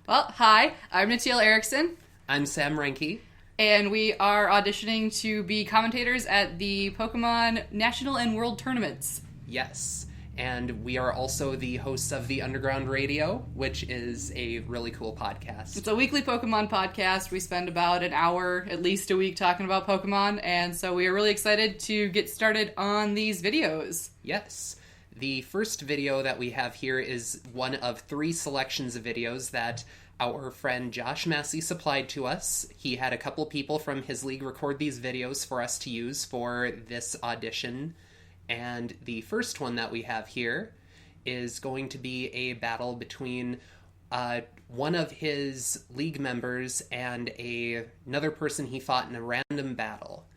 Well, hi, I'm Nateal Erickson, I'm Sam Reinke. and we are auditioning to be commentators at the Pokémon National and World Tournaments. Yes, and we are also the hosts of the Underground Radio, which is a really cool podcast. It's a weekly Pokemon podcast. We spend about an hour, at least a week, talking about Pokemon, and so we are really excited to get started on these videos. Yes. The first video that we have here is one of 3 selections of videos that our friend Josh Massey supplied to us. He had a couple people from his league record these videos for us to use for this audition. And the first one that we have here is going to be a battle between one of his league members and another person he fought in a random battle.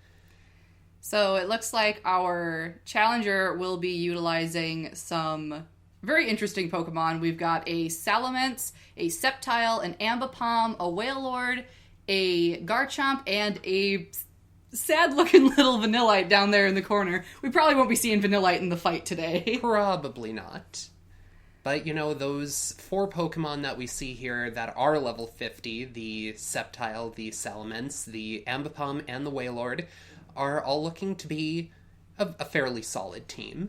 So it looks like our challenger will be utilizing some very interesting Pokemon. We've got a Salamence, a Sceptile, an Ambipom, a Wailord, a Garchomp, and a sad-looking little Vanillite down there in the corner. We probably won't be seeing Vanillite in the fight today. Probably not. But, you know, those 4 Pokemon that we see here that are level 50, the Sceptile, the Salamence, the Ambipom, and the Wailord, are all looking to be a fairly solid team.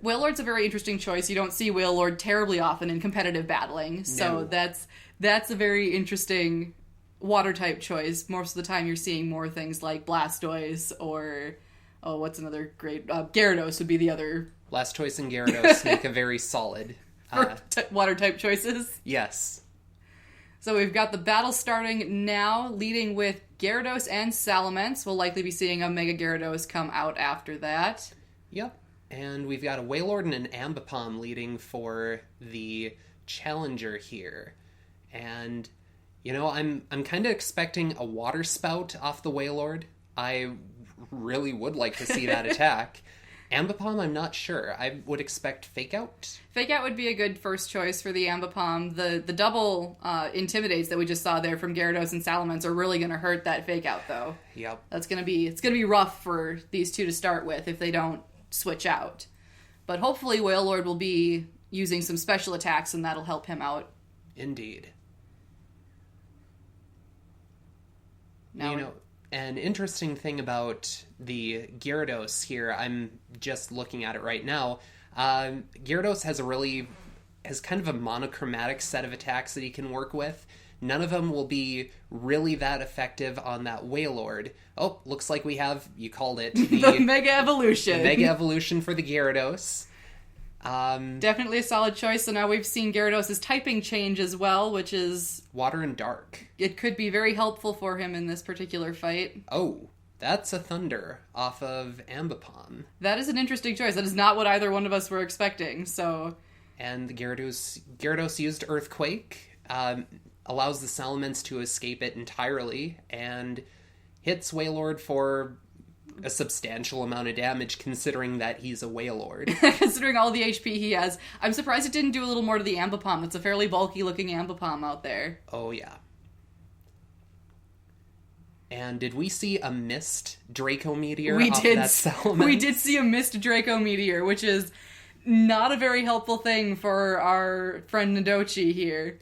Wailord's a very interesting choice. You don't see Wailord terribly often in competitive battling, so No. that's a very interesting water-type choice. Most of the time you're seeing more things like Blastoise or, what's another great... Gyarados would be the other... Blastoise and Gyarados make a very solid... water-type choices. Yes. So we've got the battle starting now, leading with Gyarados and Salamence. We'll likely be seeing a Mega Gyarados come out after that. Yep. And we've got a Wailord and an Ambipom leading for the challenger here. And, you know, I'm kind of expecting a water spout off the Wailord. I really would like to see that attack. Ambipom, I'm not sure. I would expect Fake Out. Fake Out would be a good first choice for the Ambipom. The double Intimidates that we just saw there from Gyarados and Salamence are really going to hurt that Fake Out, though. Yep. It's going to be rough for these two to start with if they don't switch out. But hopefully Wailord will be using some special attacks and that'll help him out. Indeed. Now you know, an interesting thing about the Gyarados here, I'm just looking at it right now, Gyarados has kind of a monochromatic set of attacks that he can work with. None of them will be really that effective on that Wailord. Oh, looks like we have, you called it, the Mega Evolution. The Mega Evolution for the Gyarados. Definitely a solid choice. So now we've seen Gyarados' typing change as well, which is... Water and Dark. It could be very helpful for him in this particular fight. Oh, that's a Thunder off of Ambipom. That is an interesting choice. That is not what either one of us were expecting, so... And the Gyarados used Earthquake, allows the Salamence to escape it entirely, and hits Wailord for a substantial amount of damage, considering that he's a Wailord. Considering all the HP he has. I'm surprised it didn't do a little more to the Ambipom. It's a fairly bulky-looking Ambipom out there. Oh, yeah. And did we see a missed Draco Meteor off that Salamence? We did see a missed Draco Meteor, which is not a very helpful thing for our friend Nadochi here.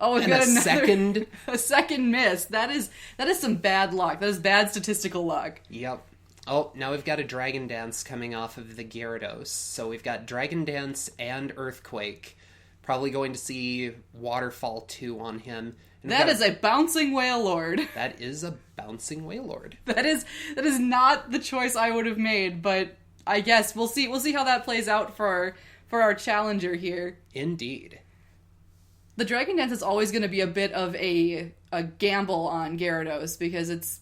Oh, we've got a second miss. That is some bad luck. That is bad statistical luck. Yep. Oh, now we've got a Dragon Dance coming off of the Gyarados. So we've got Dragon Dance and Earthquake. Probably going to see Waterfall 2 on him. And that is a bouncing Wailord. That is a bouncing Wailord. That is not the choice I would have made, but I guess we'll see how that plays out for our challenger here. Indeed. The Dragon Dance is always going to be a bit of a gamble on Gyarados, because it's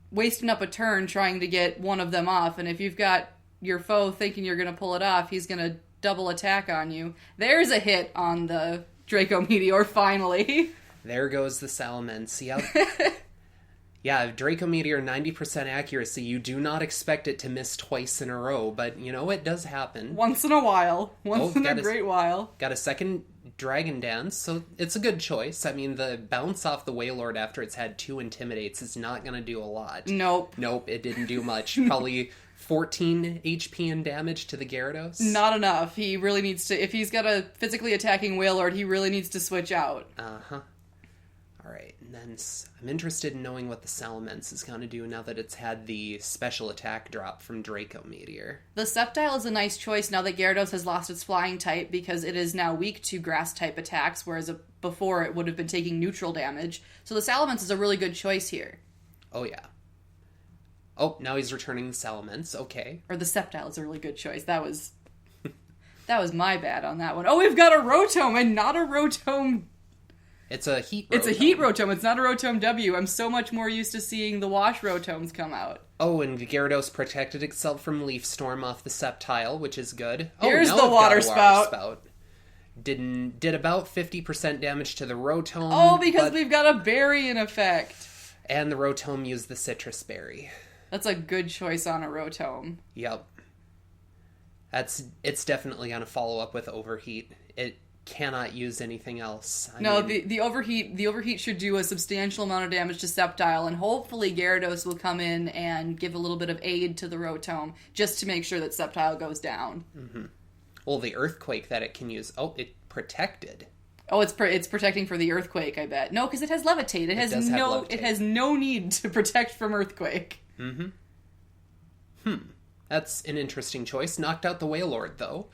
wasting up a turn trying to get one of them off, and if you've got your foe thinking you're going to pull it off, he's going to double attack on you. There's a hit on the Draco Meteor, finally. There goes the Salamence. Yep. Yeah, Draco Meteor, 90% accuracy. You do not expect it to miss twice in a row, but, you know, it does happen. Once in a while. Once in a great while. Got a second Dragon Dance, so it's a good choice. I mean, the bounce off the Wailord after it's had 2 Intimidates is not going to do a lot. Nope, it didn't do much. Probably 14 HP in damage to the Gyarados. Not enough. He really needs to, if he's got a physically attacking Wailord, he really needs to switch out. Uh-huh. Alright, and then I'm interested in knowing what the Salamence is going to do now that it's had the special attack drop from Draco Meteor. The Sceptile is a nice choice now that Gyarados has lost its flying type because it is now weak to grass type attacks, whereas before it would have been taking neutral damage. So the Salamence is a really good choice here. Oh yeah. Oh, now he's returning the Salamence, okay. Or the Sceptile is a really good choice. That was my bad on that one. Oh, we've got a Rotom and not a Rotom. It's a Heat Rotom. It's a Heat Rotom. It's not a Rotom W. I'm so much more used to seeing the Wash Rotoms come out. Oh, and Gyarados protected itself from Leaf Storm off the Sceptile, which is good. Here's now the I've Water got a Spout. Did about 50% damage to the Rotom. Oh, because we've got a Berry in effect. And the Rotom used the Citrus Berry. That's a good choice on a Rotom. Yep. It's definitely going to follow up with Overheat. It cannot use anything else. I mean, the overheat should do a substantial amount of damage to Sceptile, and hopefully Gyarados will come in and give a little bit of aid to the Rotom just to make sure that Sceptile goes down. Mm-hmm. Well, the Earthquake that it can use. Oh, it protected. Oh, it's protecting for the Earthquake, I bet. No, because it has Levitate. It has no need to protect from Earthquake. Mm-hmm. That's an interesting choice. Knocked out the Wailord, though.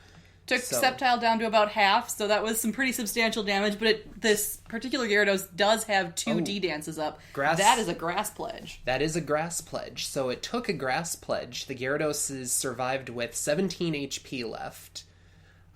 Took Sceptile down to about half, so that was some pretty substantial damage, but this particular Gyarados does have 2 D-Dances up. That is a Grass Pledge. That is a Grass Pledge. So it took a Grass Pledge. The Gyarados is survived with 17 HP left.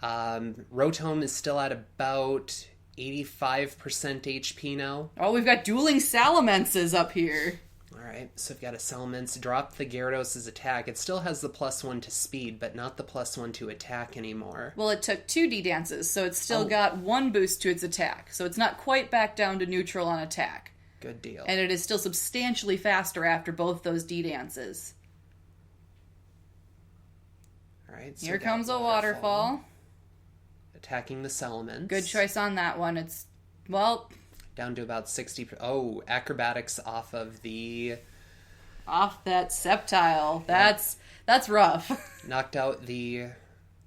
Rotom is still at about 85% HP now. Oh, we've got dueling Salamences up here. Alright, so we've got a Salamence. Drop the Gyarados' attack. It still has the +1 to speed, but not the +1 to attack anymore. Well, it took 2 D-Dances, so it's still got 1 boost to its attack. So it's not quite back down to neutral on attack. Good deal. And it is still substantially faster after both those D-Dances. Alright, so here comes a waterfall. Attacking the Salamence. Good choice on that one. It's, well... down to about 60... Oh, acrobatics off of the... Off that Sceptile. That's rough. Knocked out the...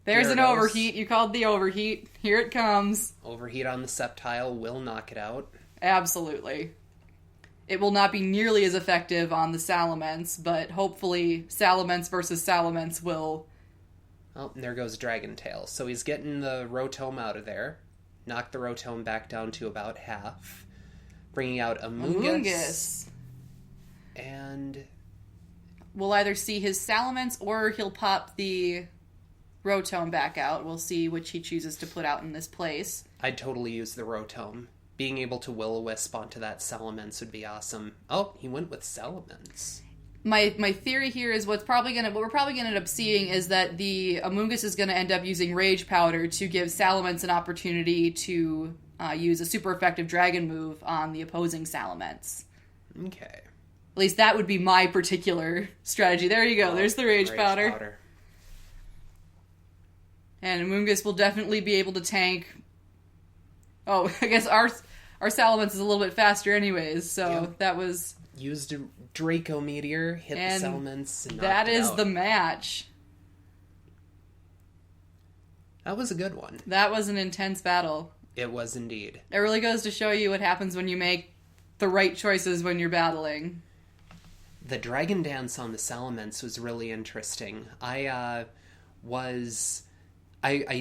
There's Gyarados. An overheat. You called the overheat. Here it comes. Overheat on the Sceptile will knock it out. Absolutely. It will not be nearly as effective on the Salamence, but hopefully Salamence versus Salamence will... Oh, and there goes Dragon Tail. So he's getting the Rotom out of there. Knock the Rotom back down to about half. Bringing out Amoonguss. And... we'll either see his Salamence or he'll pop the Rotom back out. We'll see which he chooses to put out in this place. I'd totally use the Rotom. Being able to Will-O-Wisp onto that Salamence would be awesome. Oh, he went with Salamence. My theory here is what we're probably gonna end up seeing is that the Amoonguss is gonna end up using Rage Powder to give Salamence an opportunity to use a super effective Dragon move on the opposing Salamence. Okay. At least that would be my particular strategy. There you go. There's the Rage Powder. And Amoonguss will definitely be able to tank. Oh, I guess our Salamence is a little bit faster anyways, so that was... Used a Draco Meteor, hit the Salamence, and knocked that it is out. the match. That was a good one. That was an intense battle. It was indeed. It really goes to show you what happens when you make the right choices when you're battling. The Dragon Dance on the Salamence was really interesting. I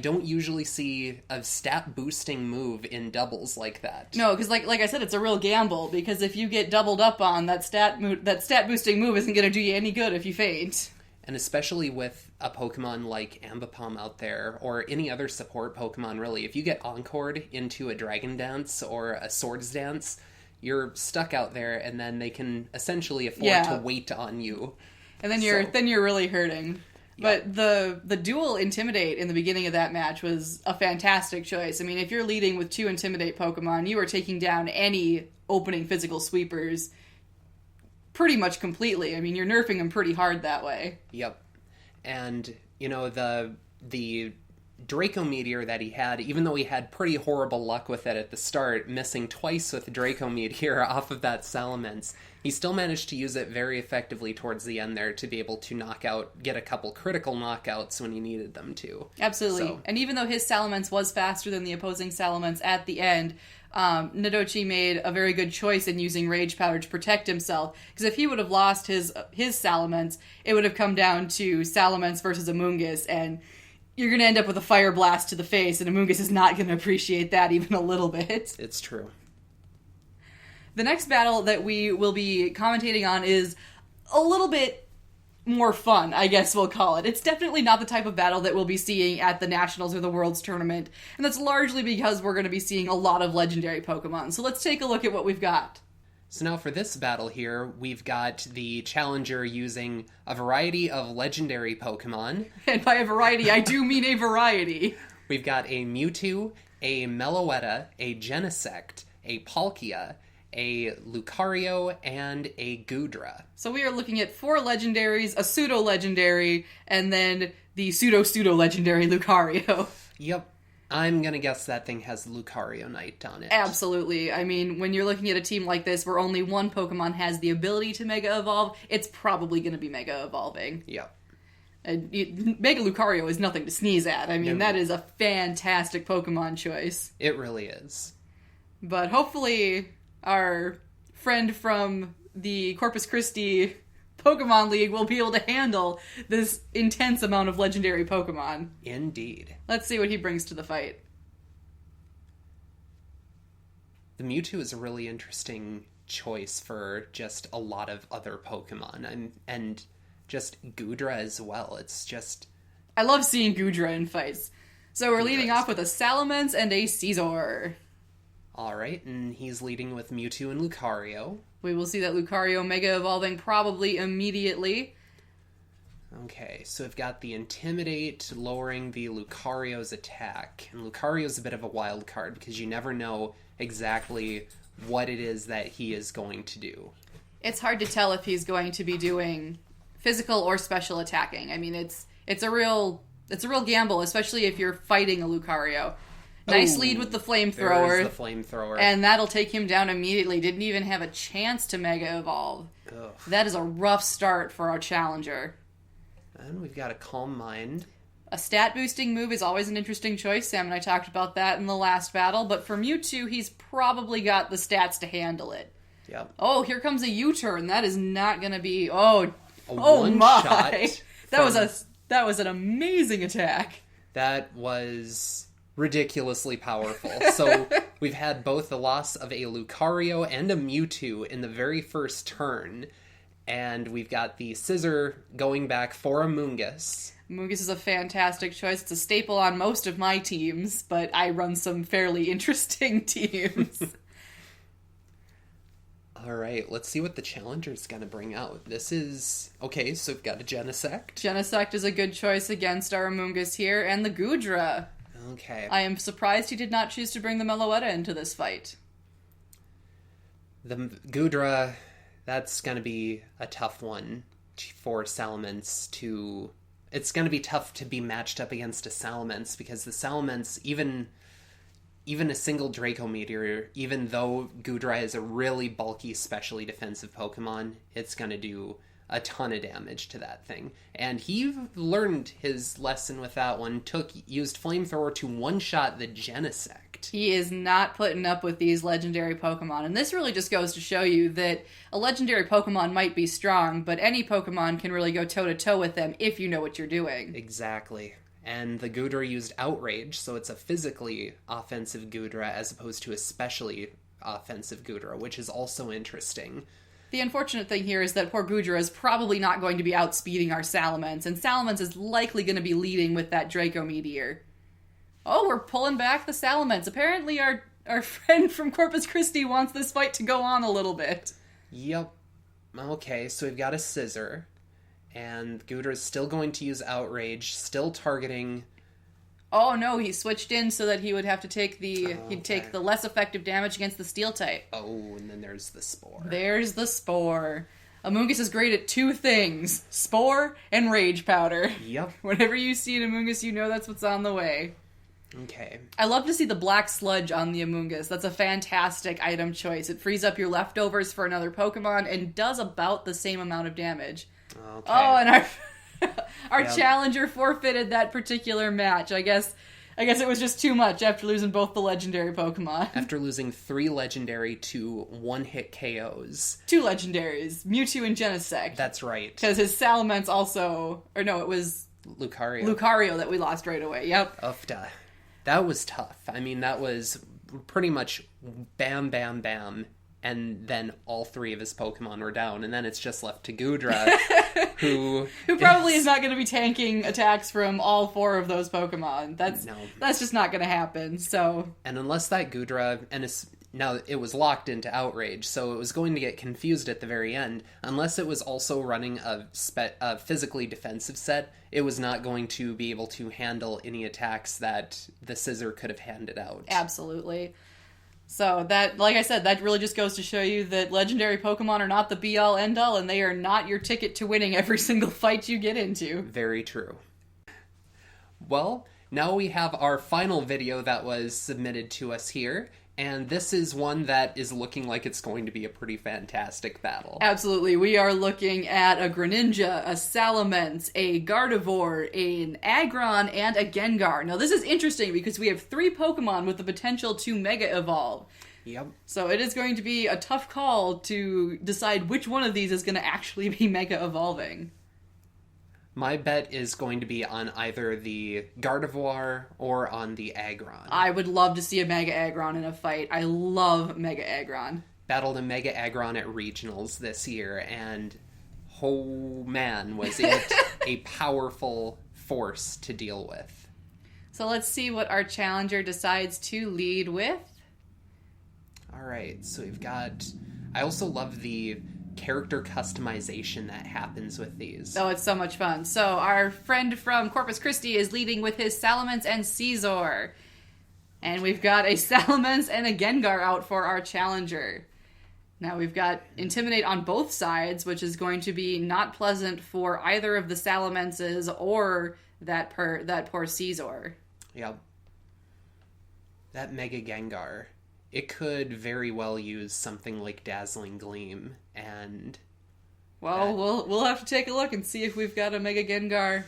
don't usually see a stat boosting move in doubles like that. No, because like I said, it's a real gamble. Because if you get doubled up on that stat boosting move isn't going to do you any good if you faint. And especially with a Pokemon like Ambipom out there, or any other support Pokemon really, if you get encored into a Dragon Dance or a Swords Dance, you're stuck out there, and then they can essentially afford to wait on you. And then you're really hurting. But the dual Intimidate in the beginning of that match was a fantastic choice. I mean, if you're leading with 2 Intimidate Pokemon, you are taking down any opening physical sweepers pretty much completely. I mean, you're nerfing them pretty hard that way. Yep. And, the Draco Meteor that he had, even though he had pretty horrible luck with it at the start, missing twice with Draco Meteor off of that Salamence, he still managed to use it very effectively towards the end there to be able to get a couple critical knockouts when he needed them to. Absolutely. So, and even though his Salamence was faster than the opposing Salamence at the end, Nadochi made a very good choice in using Rage Powder to protect himself, because if he would have lost his Salamence, it would have come down to Salamence versus Amoonguss, and you're going to end up with a Fire Blast to the face, and Amoonguss is not going to appreciate that even a little bit. It's true. The next battle that we will be commentating on is a little bit more fun, I guess we'll call it. It's definitely not the type of battle that we'll be seeing at the Nationals or the Worlds Tournament, and that's largely because we're going to be seeing a lot of legendary Pokemon. So let's take a look at what we've got. So now for this battle here, we've got the challenger using a variety of legendary Pokemon. And by a variety, I do mean a variety. We've got a Mewtwo, a Meloetta, a Genesect, a Palkia, a Lucario, and a Goodra. So we are looking at 4 legendaries, a pseudo-legendary, and then the pseudo-legendary Lucario. Yep. I'm gonna guess that thing has Lucario Knight on it. Absolutely. I mean, when you're looking at a team like this where only one Pokemon has the ability to Mega Evolve, it's probably going to be Mega Evolving. Yep. And Mega Lucario is nothing to sneeze at. I mean, No. that is a fantastic Pokemon choice. It really is. But hopefully our friend from the Corpus Christi Pokemon League will be able to handle this intense amount of legendary Pokemon. Indeed. Let's see what he brings to the fight. The Mewtwo is a really interesting choice for just a lot of other Pokemon, and just Goodra as well. It's just... I love seeing Goodra in fights. So we're leading Goodra is off with a Salamence and a Scizor. Alright, and he's leading with Mewtwo and Lucario. We will see that Lucario Mega Evolving probably immediately. Okay, so we've got the Intimidate, lowering the Lucario's attack. And Lucario's a bit of a wild card, because you never know exactly what it is that he is going to do. It's hard to tell if he's going to be doing physical or special attacking. I mean, it's a real gamble, especially if you're fighting a Lucario. Nice lead with the flamethrower. There's the flamethrower. And that'll take him down immediately. Didn't even have a chance to Mega Evolve. Ugh. That is a rough start for our challenger. And we've got a Calm Mind. A stat boosting move is always an interesting choice. Sam and I talked about that in the last battle. But for Mewtwo, he's probably got the stats to handle it. Yep. Oh, here comes a U-turn. That is not going to be... Oh one my! shot That was an amazing attack. That was ridiculously powerful. So we've had both the loss of a Lucario and a Mewtwo in the very first turn, and we've got the Scizor going back for a Amoonguss. Amoonguss is a fantastic choice. It's a staple on most of my teams, but I run some fairly interesting teams. Alright, let's see what the challenger's gonna bring out. This is... Okay, so we've got a Genesect. Genesect is a good choice against our Amoonguss here, and the Goodra. Okay. I am surprised he did not choose to bring the Meloetta into this fight. The Goodra, that's going to be a tough one for Salamence to... It's going to be tough to be matched up against a Salamence, because the Salamence, even a single Draco Meteor, even though Goodra is a really bulky, specially defensive Pokemon, it's going to do a ton of damage to that thing. And he learned his lesson with that one, used Flamethrower to one-shot the Genesect. He is not putting up with these legendary Pokemon, and this really just goes to show you that a legendary Pokemon might be strong, but any Pokemon can really go toe-to-toe with them if you know what you're doing. Exactly. And the Goodra used Outrage, so it's a physically offensive Goodra as opposed to a specially offensive Goodra, which is also interesting. The unfortunate thing here is that poor Goodra is probably not going to be outspeeding our Salamence, and Salamence is likely going to be leading with that Draco Meteor. Oh, we're pulling back the Salamence. Apparently our friend from Corpus Christi wants this fight to go on a little bit. Yep. Okay, so we've got a Scizor, and Goodra's still going to use Outrage, still targeting... Oh no, he switched in so that he would have to take he'd take the less effective damage against the Steel type. Oh, and then there's the Spore. There's the Spore. Amoonguss is great at two things: Spore and Rage Powder. Yep. Whenever you see an Amoonguss, you know that's what's on the way. Okay. I love to see the black sludge on the Amoonguss. That's a fantastic item choice. It frees up your leftovers for another Pokemon and does about the same amount of damage. Okay. Oh, and our challenger forfeited that particular match. I guess it was just too much after losing both the legendary Pokemon. After losing 3 legendary to one-hit KOs. 2 legendaries, Mewtwo and Genesect. That's right. Because his Salamence also... Or no, it was... Lucario that we lost right away, yep. Ufda. That was tough. I mean, that was pretty much bam, bam, bam, and then all 3 of his Pokemon were down, and then it's just left to Goodra, who probably is not going to be tanking attacks from all 4 of those Pokemon. That's just not going to happen, so... And unless that Goodra... Now, it was locked into Outrage, so it was going to get confused at the very end. Unless it was also running a physically defensive set, it was not going to be able to handle any attacks that the Scizor could have handed out. Absolutely. So that, like I said, that really just goes to show you that legendary Pokemon are not the be-all, end-all, and they are not your ticket to winning every single fight you get into. Very true. Well, now we have our final video that was submitted to us here. And this is one that is looking like it's going to be a pretty fantastic battle. Absolutely. We are looking at a Greninja, a Salamence, a Gardevoir, an Aggron, and a Gengar. Now, this is interesting because we have 3 Pokemon with the potential to Mega Evolve. Yep. So it is going to be a tough call to decide which one of these is going to actually be Mega Evolving. My bet is going to be on either the Gardevoir or on the Aggron. I would love to see a Mega Aggron in a fight. I love Mega Aggron. Battled a Mega Aggron at Regionals this year, and oh man, was it a powerful force to deal with. So let's see what our challenger decides to lead with. Alright, so we've got... I also love the character customization that happens with these. Oh, it's so much fun. So our friend from Corpus Christi is leading with his Salamence and Scizor. And we've got a Salamence and a Gengar out for our challenger. Now we've got Intimidate on both sides, which is going to be not pleasant for either of the Salamences or that poor Scizor. Yep. That Mega Gengar, it could very well use something like Dazzling Gleam, and... Well, we'll have to take a look and see if we've got a Mega Gengar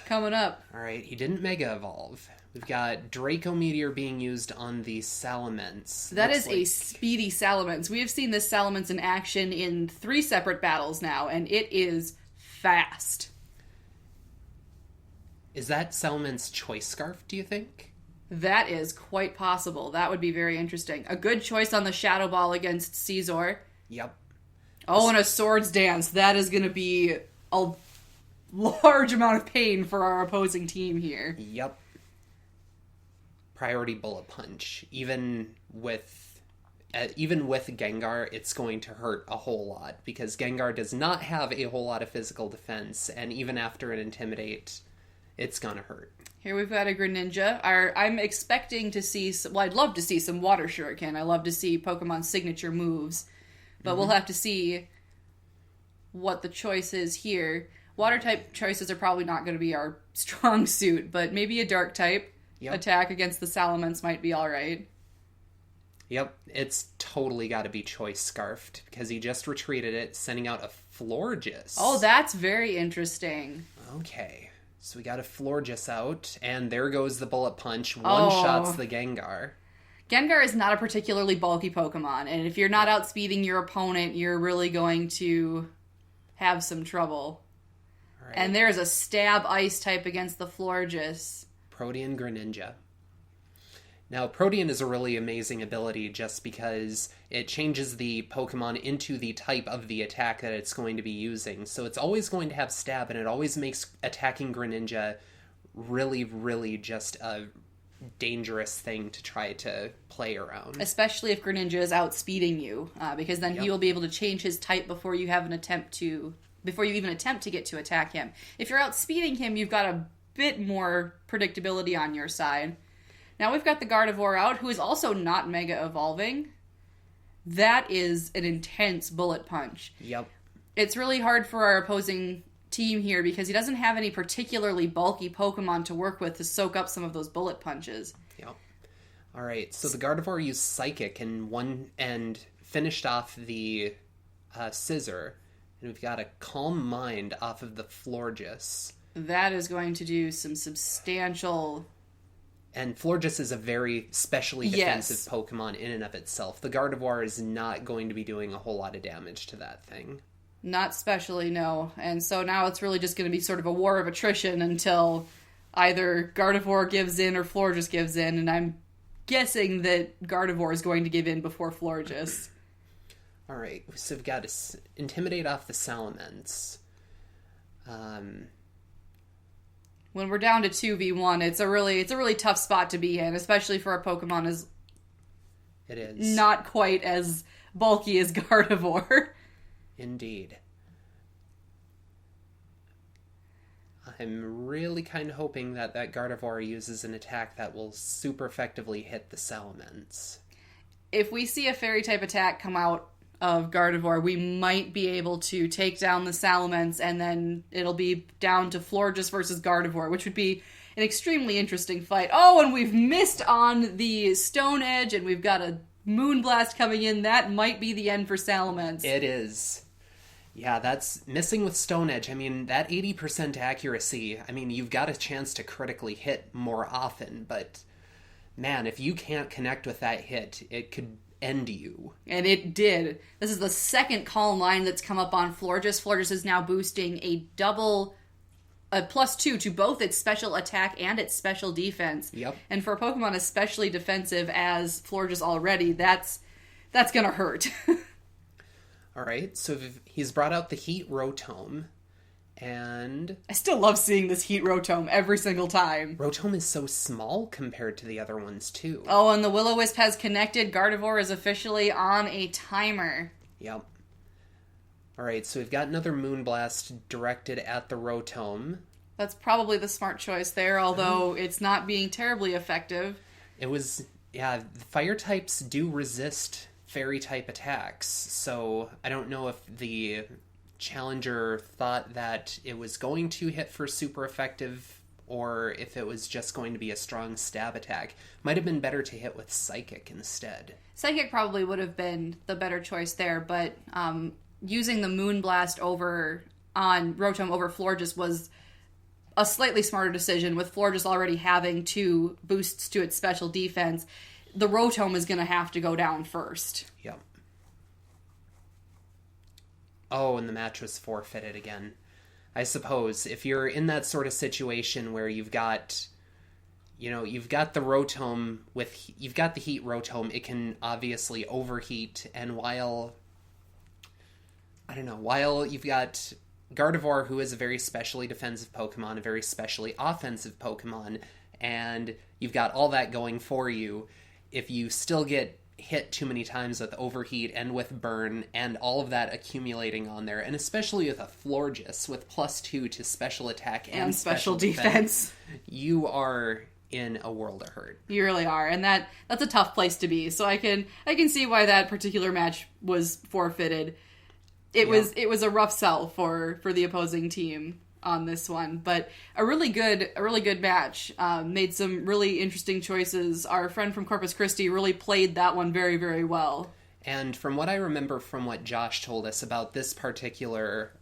coming up. Alright, he didn't Mega Evolve. We've got Draco Meteor being used on the Salamence. That is a speedy Salamence. We have seen this Salamence in action in 3 separate battles now, and it is fast. Is that Salamence Choice Scarf, do you think? That is quite possible. That would be very interesting. A good choice on the Shadow Ball against Scizor. Yep. Oh, and a Swords Dance. That is going to be a large amount of pain for our opposing team here. Yep. Priority Bullet Punch. Even with Gengar, it's going to hurt a whole lot, because Gengar does not have a whole lot of physical defense, and even after an Intimidate, it's gonna hurt. Here we've got a Greninja. I'm expecting to see... I'd love to see some Water Shuriken. I love to see Pokemon's signature moves. But we'll have to see what the choice is here. Water-type choices are probably not going to be our strong suit, but maybe a Dark-type attack against the Salamence might be alright. Yep, it's totally got to be Choice Scarfed, because he just retreated it, sending out a Florges. Oh, that's very interesting. Okay. So we got a Florges out, and there goes the Bullet Punch. One-shots the Gengar. Gengar is not a particularly bulky Pokemon, and if you're not outspeeding your opponent, you're really going to have some trouble. Right. And there's a Stab Ice type against the Florges. Protean Greninja. Now, Protean is a really amazing ability just because it changes the Pokemon into the type of the attack that it's going to be using. So it's always going to have Stab, and it always makes attacking Greninja really, really just a dangerous thing to try to play around. Especially if Greninja is outspeeding you, because then he will be able to change his type before you even attempt to get to attack him. If you're outspeeding him, you've got a bit more predictability on your side. Now we've got the Gardevoir out, who is also not Mega Evolving. That is an intense Bullet Punch. Yep. it's really hard for our opposing team here because he doesn't have any particularly bulky Pokemon to work with to soak up some of those bullet punches. Yep. All right, so the Gardevoir used Psychic and finished off the Scissor, and we've got a Calm Mind off of the Florges. That is going to do some substantial... And Florges is a very specially defensive Pokemon in and of itself. The Gardevoir is not going to be doing a whole lot of damage to that thing. Not specially, no. And so now it's really just going to be sort of a war of attrition until either Gardevoir gives in or Florges gives in, and I'm guessing that Gardevoir is going to give in before Florges. All right, so we've got to Intimidate off the Salamence. When we're down to 2v1, it's a really tough spot to be in, especially for a Pokemon as it is not quite as bulky as Gardevoir. Indeed. I'm really kind of hoping that Gardevoir uses an attack that will super effectively hit the Salamence. If we see a Fairy-type attack come out of Gardevoir, we might be able to take down the Salamence, and then it'll be down to Florges versus Gardevoir, which would be an extremely interesting fight. Oh, and we've missed on the Stone Edge, and we've got a Moonblast coming in. That might be the end for Salamence. It is. Yeah, that's missing with Stone Edge. I mean, that 80% accuracy, I mean, you've got a chance to critically hit more often, but man, if you can't connect with that hit, it could end you. And it did. This is the second Calm Mind that's come up on Florges. Florges is now boosting a +2 to both its special attack and its special defense. Yep. And for a Pokemon especially defensive as Florges already, that's gonna hurt. All right, so he's brought out the Heat Rotom, and I still love seeing this Heat Rotom every single time. Rotom is so small compared to the other ones, too. Oh, and the Will-O-Wisp has connected. Gardevoir is officially on a timer. Yep. All right, so we've got another Moonblast directed at the Rotom. That's probably the smart choice there, although it's not being terribly effective. It was, yeah, the Fire types do resist Fairy-type attacks, so I don't know if the challenger thought that it was going to hit for super effective or if it was just going to be a strong stab attack. Might have been better to hit with Psychic instead. Psychic probably would have been the better choice there, but using the Moonblast on Rotom over Florges was a slightly smarter decision, with Florges already having 2 boosts to its special defense. The Rotom is going to have to go down first. Yep. Oh, and the match was forfeited again. I suppose if you're in that sort of situation where you've got the Rotom you've got the Heat Rotom, it can obviously overheat, and while you've got Gardevoir, who is a very specially defensive Pokemon, a very specially offensive Pokemon, and you've got all that going for you, if you still get hit too many times with Overheat and with Burn and all of that accumulating on there, and especially with a Florges with +2 to special attack and special defense, you are in a world of hurt. You really are, and that's a tough place to be. So I can see why that particular match was forfeited. It was a rough sell for the opposing team on this one, but a really good match. Made some really interesting choices. Our friend from Corpus Christi really played that one very, very well. And from what I remember from what Josh told us about this particular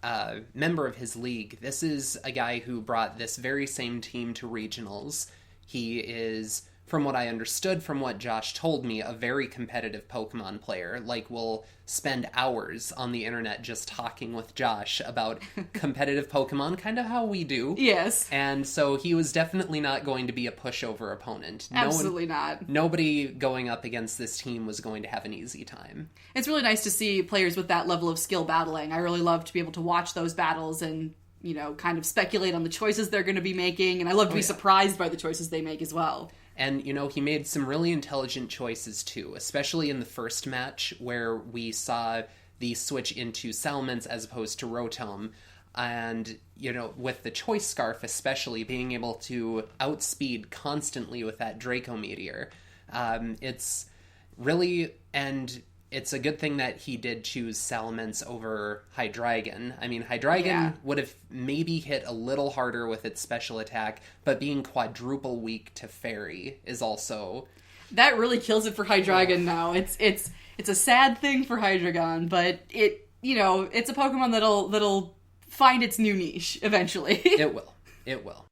member of his league, this is a guy who brought this very same team to regionals. He is, from what I understood from what Josh told me, a very competitive Pokemon player. Like, will spend hours on the internet just talking with Josh about competitive Pokemon, kind of how we do. Yes. And so he was definitely not going to be a pushover opponent. Absolutely not. Nobody going up against this team was going to have an easy time. It's really nice to see players with that level of skill battling. I really love to be able to watch those battles and, kind of speculate on the choices they're going to be making, and I love to be surprised by the choices they make as well. And, he made some really intelligent choices, too, especially in the first match, where we saw the switch into Salamence as opposed to Rotom. And, with the Choice Scarf especially, being able to outspeed constantly with that Draco Meteor. It's really... And it's a good thing that he did choose Salamence over Hydreigon. I mean, Hydreigon would have maybe hit a little harder with its special attack, but being quadruple weak to Fairy is also... That really kills it for Hydreigon now. It's a sad thing for Hydreigon, but it's a Pokemon that'll find its new niche eventually. It will.